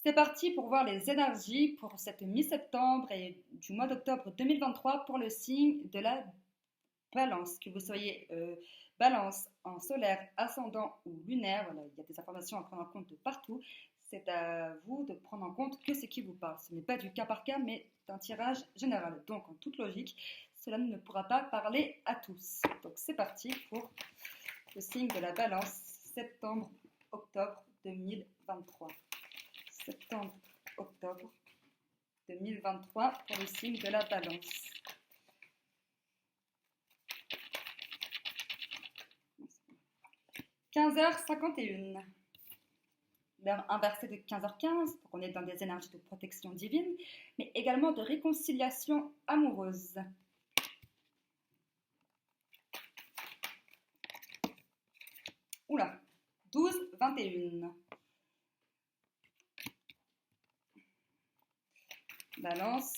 C'est parti pour voir les énergies pour cette mi-septembre et du mois d'octobre 2023 pour le signe de la balance. Que vous soyez balance en solaire, ascendant ou lunaire, voilà, il y a des informations à prendre en compte de partout. C'est à vous de prendre en compte que ce qui vous parle. Ce n'est pas du cas par cas, mais d'un tirage général. Donc, en toute logique, cela ne pourra pas parler à tous. Donc, c'est parti pour le signe de la balance, septembre-octobre 2023. Septembre-octobre 2023 pour le signe de la balance. « 15h51 ». L'heure inversée de 15h15, donc on est dans des énergies de protection divine, mais également de réconciliation amoureuse. Oula, 12h21. Balance.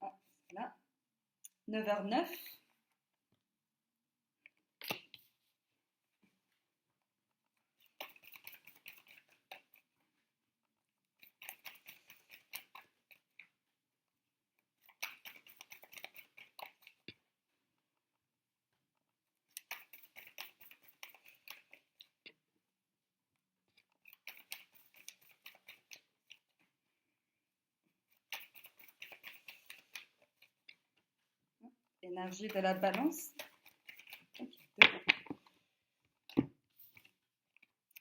Ah, là. 9h09. Énergie de la balance.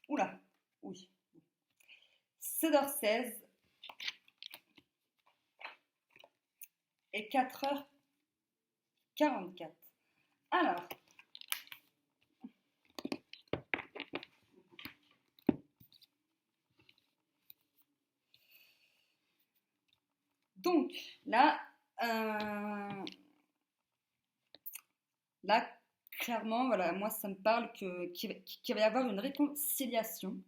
Oula, oui. 16h16 et 4h44. Alors, donc là, clairement, voilà, moi ça me parle qu'il va y avoir une réconciliation.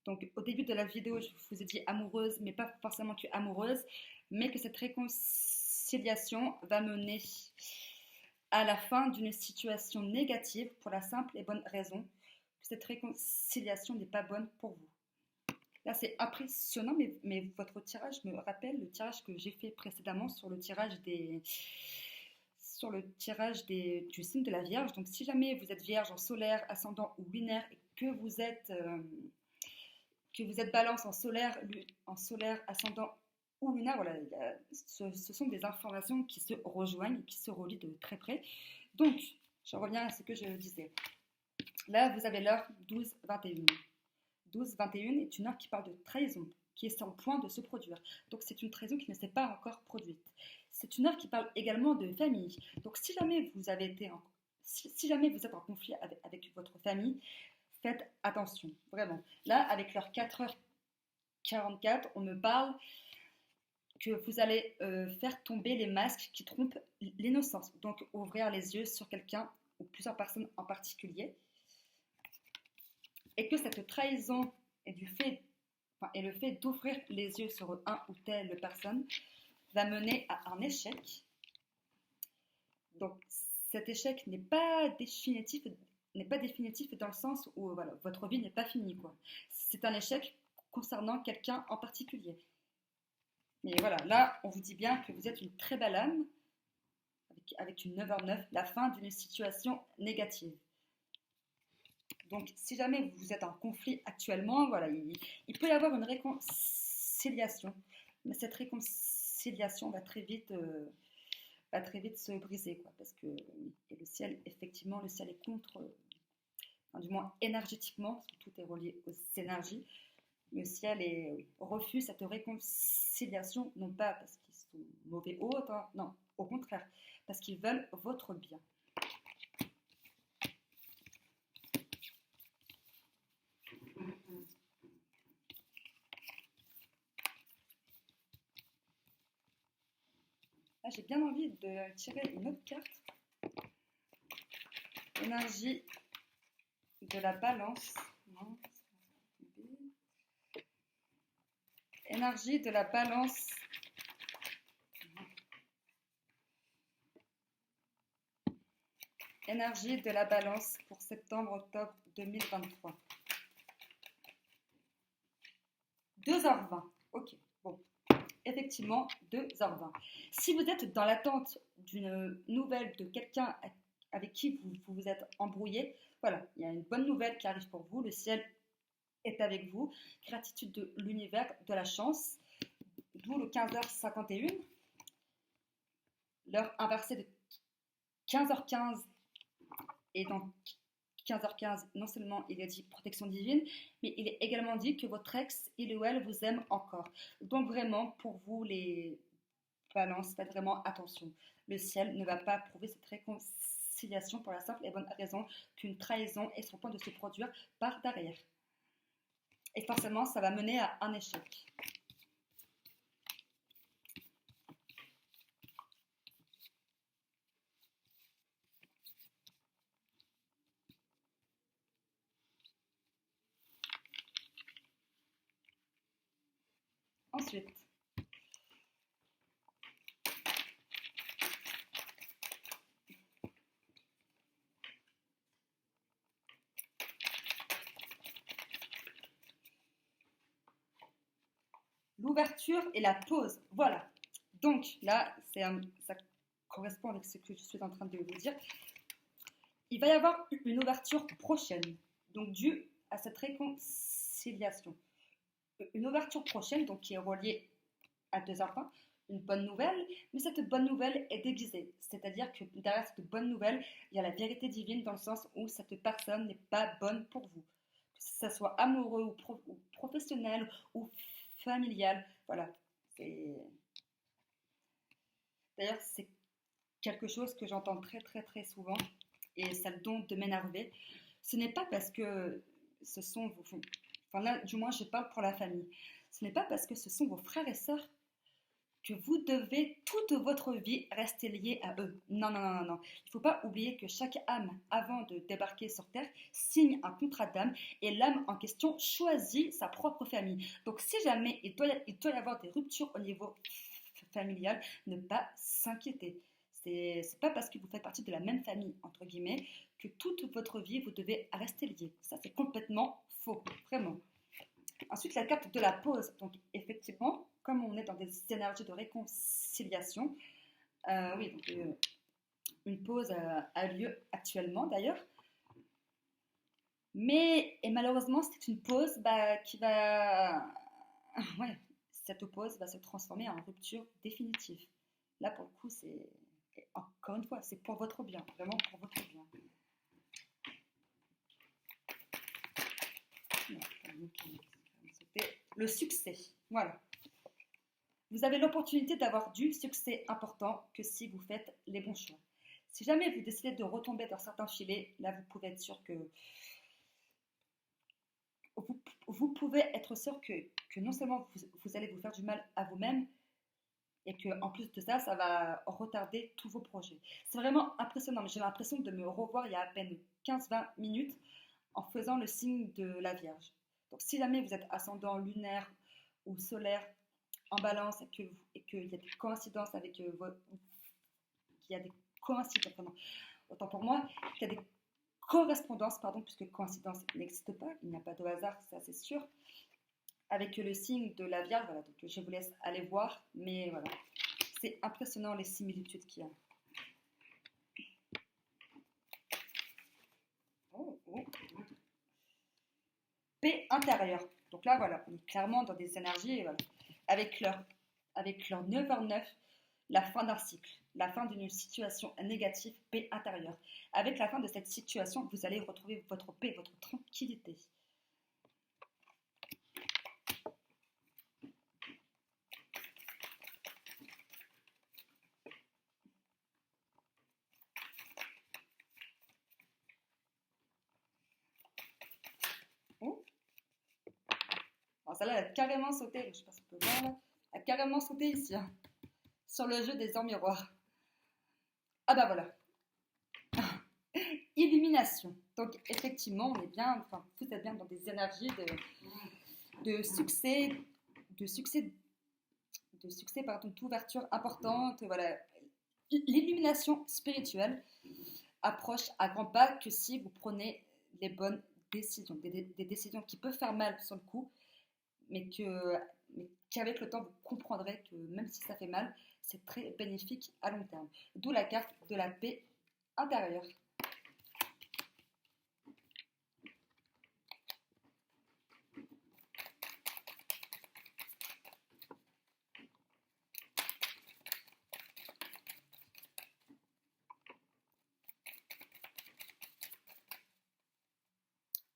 Donc au début de la vidéo, je vous ai dit amoureuse, mais pas forcément que amoureuse, mais que cette réconciliation va mener à la fin d'une situation négative pour la simple et bonne raison que cette réconciliation n'est pas bonne pour vous. Là, c'est impressionnant, mais votre tirage me rappelle le tirage que j'ai fait précédemment sur le tirage du signe de la Vierge. Donc, si jamais vous êtes Vierge en solaire, ascendant ou lunaire et que vous êtes Balance en solaire, ascendant ou lunaire, voilà, ce sont des informations qui se rejoignent, qui se relient de très près. Donc, je reviens à ce que je disais. Là, vous avez l'heure 12h21. 12h21 est une heure qui parle de trahison, qui est sur le point de se produire. Donc c'est une trahison qui ne s'est pas encore produite. C'est une heure qui parle également de famille. Donc si jamais vous êtes en conflit avec votre famille, faites attention, vraiment. Là, avec l'heure 4h44, on me parle que vous allez faire tomber les masques qui trompent l'innocence. Donc ouvrir les yeux sur quelqu'un ou plusieurs personnes en particulier. Et que cette trahison et le fait d'ouvrir les yeux sur un ou telle personne va mener à un échec. Donc cet échec n'est pas définitif dans le sens où voilà, votre vie n'est pas finie, quoi. C'est un échec concernant quelqu'un en particulier. Mais voilà, là on vous dit bien que vous êtes une très belle âme avec une 9h09, la fin d'une situation négative. Donc, si jamais vous êtes en conflit actuellement, voilà, il peut y avoir une réconciliation, mais cette réconciliation va très vite se briser, quoi, parce que et le ciel, effectivement, le ciel est contre, du moins énergétiquement, parce que tout est relié aux énergies. Le ciel refuse cette réconciliation, non pas parce qu'ils sont mauvais hôtes, hein, non, au contraire, parce qu'ils veulent votre bien. Là, j'ai bien envie de tirer une autre carte. Énergie de la balance. Non. Énergie de la balance. Énergie de la balance pour septembre-octobre 2023. 2h20. Ok, bon. Effectivement, 2h20. Si vous êtes dans l'attente d'une nouvelle de quelqu'un avec qui vous vous êtes embrouillé, voilà, il y a une bonne nouvelle qui arrive pour vous. Le ciel est avec vous. Gratitude de l'univers, de la chance. D'où le 15h51. L'heure inversée de 15h15. Et dans 15h15, non seulement il est dit protection divine, mais il est également dit que votre ex, il ou elle, vous aime encore. Donc vraiment, pour vous, les balances, faites vraiment attention. Le ciel ne va pas prouver cette réconciliation pour la simple et bonne raison qu'une trahison est sur le point de se produire par derrière. Et forcément, ça va mener à un échec. Ensuite, l'ouverture et la pause. Voilà. Donc là, ça correspond avec ce que je suis en train de vous dire. Il va y avoir une ouverture prochaine, donc due à cette réconciliation. Une ouverture prochaine, donc qui est reliée à 2h20, une bonne nouvelle, mais cette bonne nouvelle est déguisée. C'est-à-dire que derrière cette bonne nouvelle, il y a la vérité divine dans le sens où cette personne n'est pas bonne pour vous. Que ce soit amoureux ou professionnel ou familial, voilà. D'ailleurs, c'est quelque chose que j'entends très très très souvent et ça me donne de m'énerver. Ce n'est pas parce que ce sont vos... Enfin là, du moins, je parle pour la famille. Ce n'est pas parce que ce sont vos frères et sœurs que vous devez toute votre vie rester lié à eux. Non, non, non, non. Il ne faut pas oublier que chaque âme, avant de débarquer sur Terre, signe un contrat d'âme et l'âme en question choisit sa propre famille. Donc si jamais il doit y avoir des ruptures au niveau familial, ne pas s'inquiéter. C'est pas parce que vous faites partie de la même famille, entre guillemets, que toute votre vie, vous devez rester liés. Ça, c'est complètement faux, vraiment. Ensuite, la carte de la pause. Donc, effectivement, comme on est dans des énergies de réconciliation, oui, donc, une pause a lieu actuellement d'ailleurs. Mais, et malheureusement, c'est une pause qui va... Ouais, cette pause va se transformer en rupture définitive. Là, pour le coup, c'est... Encore une fois, c'est pour votre bien, vraiment pour votre bien. Le succès, voilà. Vous avez l'opportunité d'avoir du succès important que si vous faites les bons choix. Si jamais vous décidez de retomber dans certains filets, là, vous pouvez être sûr que... Vous pouvez être sûr que non seulement vous allez vous faire du mal à vous-même, et qu'en plus de ça, ça va retarder tous vos projets. C'est vraiment impressionnant. J'ai l'impression de me revoir il y a à peine 15-20 minutes en faisant le signe de la Vierge. Donc si jamais vous êtes ascendant lunaire ou solaire en balance et qu'il y a des coïncidences avec qu'il y a des coïncidences, pardon, autant pour moi, qu'il y a des correspondances, pardon, puisque coïncidence n'existe pas, il n'y a pas de hasard, ça c'est sûr, avec le signe de la Vierge, voilà, donc je vous laisse aller voir, mais voilà, c'est impressionnant les similitudes qu'il y a. Oh, oh. Paix intérieure. Donc là, voilà, on est clairement dans des énergies, voilà, avec leur 9h09, la fin d'un cycle, la fin d'une situation négative, paix intérieure. Avec la fin de cette situation, vous allez retrouver votre paix, votre tranquillité. Oh. Alors celle-là, elle a carrément sauté, je ne sais pas si on peut voir là, elle a carrément sauté ici, hein, sur le jeu des heures miroirs. Ah bah voilà. Illumination. Donc effectivement, on est bien, enfin, vous êtes bien dans des énergies de succès, de succès, pardon, d'ouverture importante. Voilà, l'illumination spirituelle. approche à grands pas que si vous prenez les bonnes décisions, des décisions qui peuvent faire mal sur le coup, mais qu'avec le temps, vous comprendrez que même si ça fait mal, c'est très bénéfique à long terme. D'où la carte de la paix intérieure.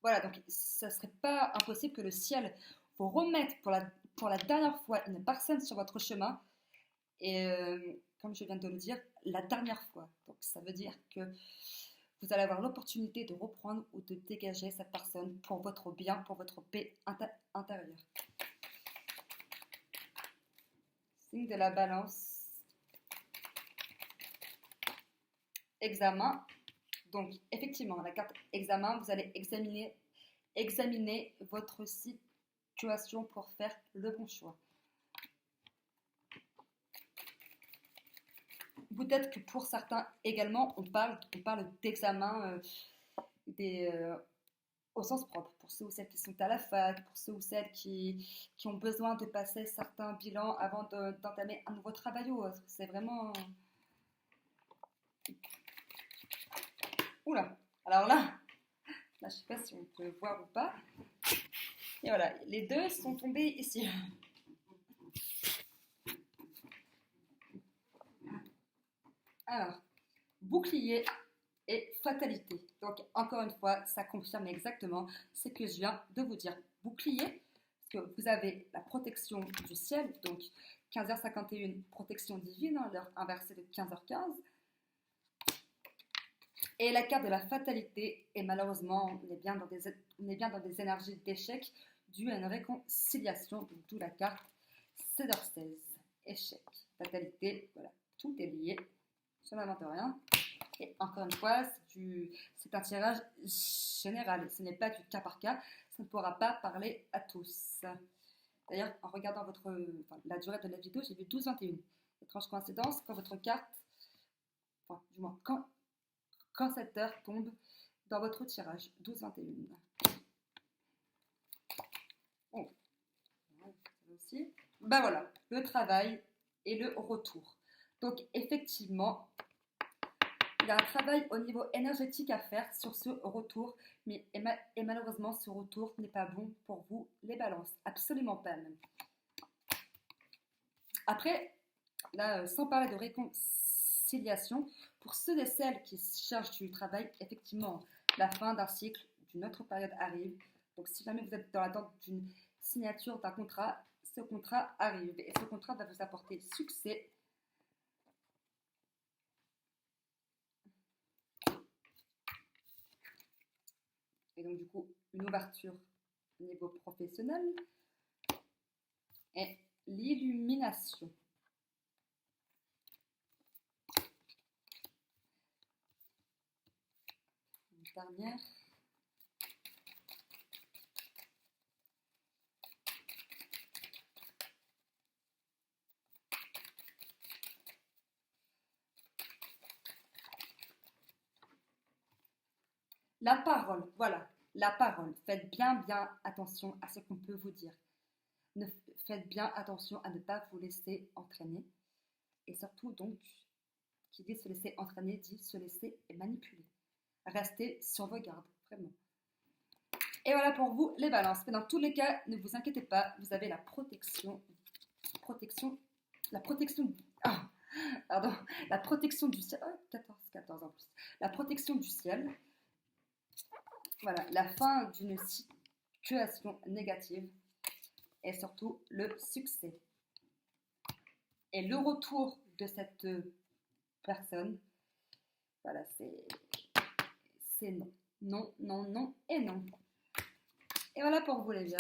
Voilà, donc ça ne serait pas impossible que le ciel vous remette pour la dernière fois une personne sur votre chemin. Et comme je viens de le dire, la dernière fois. Donc ça veut dire que vous allez avoir l'opportunité de reprendre ou de dégager cette personne pour votre bien, pour votre paix intérieure. Signe de la balance. Examen. Donc effectivement, la carte examen, vous allez examiner votre situation pour faire le bon choix. Peut-être que pour certains également, on parle d'examen au sens propre, pour ceux ou celles qui sont à la fac, pour ceux ou celles qui ont besoin de passer certains bilans avant d'entamer un nouveau travail ou autre. C'est vraiment... Oula, alors là, je ne sais pas si on peut voir ou pas. Et voilà, les deux sont tombés ici. Alors, bouclier et fatalité. Donc, encore une fois, ça confirme exactement ce que je viens de vous dire. Bouclier, parce que vous avez la protection du ciel, donc 15h51, protection divine, l'heure inversée de 15h15. Et la carte de la fatalité, et malheureusement, on est bien dans des énergies d'échec dues à une réconciliation, d'où la carte Cédar 16, échec, fatalité, voilà, tout est lié, je n'invente rien. Et encore une fois, c'est un tirage général, ce n'est pas du cas par cas, ça ne pourra pas parler à tous. D'ailleurs, en regardant la durée de la vidéo, j'ai vu 12-21. Étrange coïncidence, quand votre carte, enfin, du moins, quand cette heure tombe dans votre tirage, 12-21. Bon, aussi. Ben voilà, le travail et le retour. Donc effectivement, il y a un travail au niveau énergétique à faire sur ce retour, et malheureusement, ce retour n'est pas bon pour vous, les balances. Absolument pas même. Après, là, sans parler de réconciliation, pour ceux et celles qui cherchent du travail, effectivement, la fin d'un cycle, d'une autre période arrive. Donc si jamais vous êtes dans l'attente d'une signature d'un contrat, ce contrat arrive. Et ce contrat va vous apporter succès. Et donc, du coup, une ouverture au niveau professionnel et l'illumination. Une dernière. La parole, voilà, la parole. Faites bien attention à ce qu'on peut vous dire. Faites bien attention à ne pas vous laisser entraîner. Et surtout, donc, qui dit se laisser entraîner, dit se laisser manipuler. Restez sur vos gardes, vraiment. Et voilà pour vous les balances. Mais dans tous les cas, ne vous inquiétez pas, vous avez la protection la protection du ciel. Oh, 14 en plus. La protection du ciel. Voilà, la fin d'une situation négative et surtout le succès. Et le retour de cette personne, voilà, c'est non. Non, non, non et non. Et voilà pour vous les gars.